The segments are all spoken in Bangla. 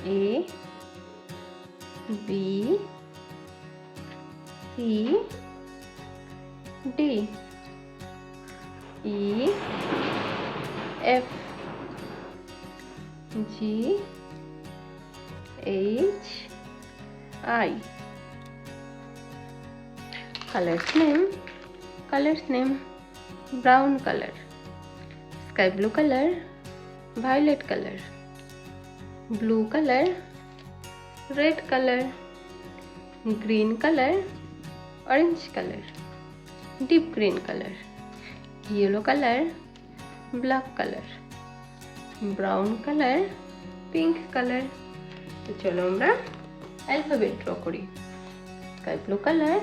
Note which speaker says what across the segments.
Speaker 1: A B C D E F G H I. Colors name brown color, sky blue color, violet color, blue color, red color, green color, orange color, deep green color, yellow color, black color, brown color, pink color. তো চলো আমরা অ্যালফাবেট ড্র করি। Sky blue colour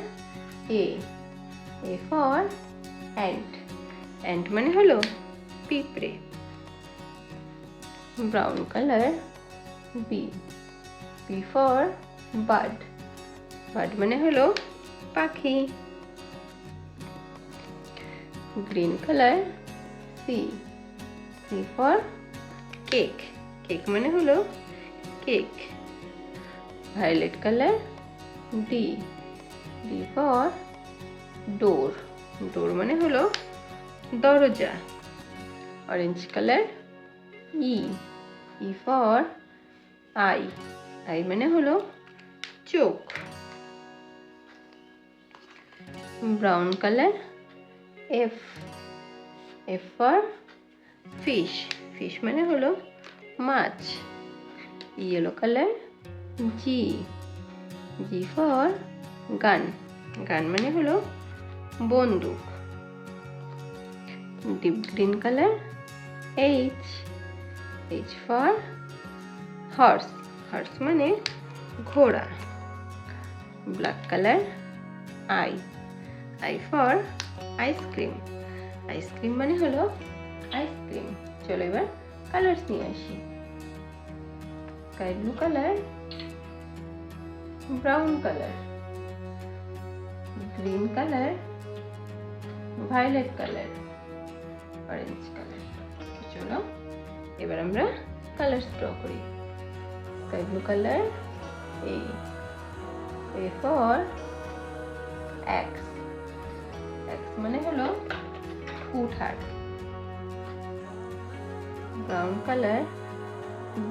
Speaker 1: A for ant, ant মানে হলো পিঁপড়ে। Brown colour B for bird, bird মানে হলো পাখি। Green colour C for cake, cake মানে হলো cake. Violet colour D for door, door মানে হলো দরজা। Orange colour E for eye, eye মানে হলো চোখ। Brown colour F for fish, fish মানে হলো মাছ। Yellow colour G for gun, gun মানে হলো বন্দুক। Deep green colour H for horse, horse মানে ঘোড়া। Black colour I for ice cream, ice cream মানে হলো আইসক্রিম। চলো এবার কালার্স নিয়ে আসি। Sky blue colour, brown colour, green colour, violet colour, orange colour. চলো এবার আমরা কালার্স ড্র করি। Sky blue colour A for X, X মানে হলো উঠার। Brown colour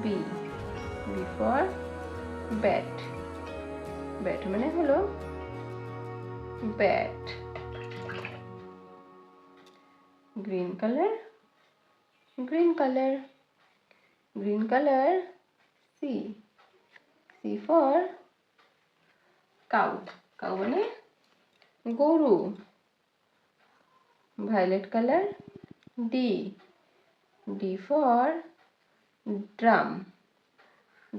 Speaker 1: B for bat, bat মানে হলো bat. Green colour, green colour, green colour C for cow, cow মানে গরু। Violet colour D for drum,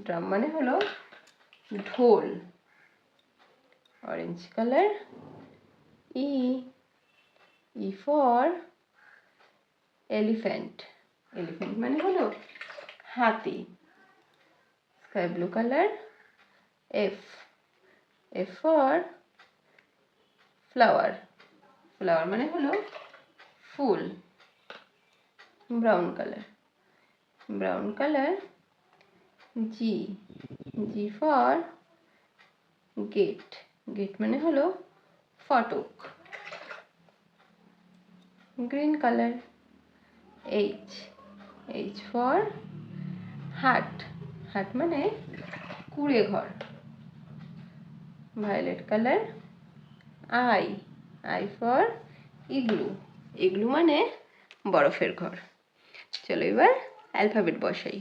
Speaker 1: drum মানে হলো ঢোল। Orange colour E for elephant, elephant মানে হলো হাতি। Sky blue colour F for flower, flower মানে হলো ফুল। Brown colour, brown colour G for gate, gate মানে হলো ফটক। গ্রিন কালার H for হাট, হাট মানে কুঁড়ে ঘর। Violet colour I for igloo, igloo মানে বরফের ঘর। চলো এবার অ্যালফাবেট বসাই।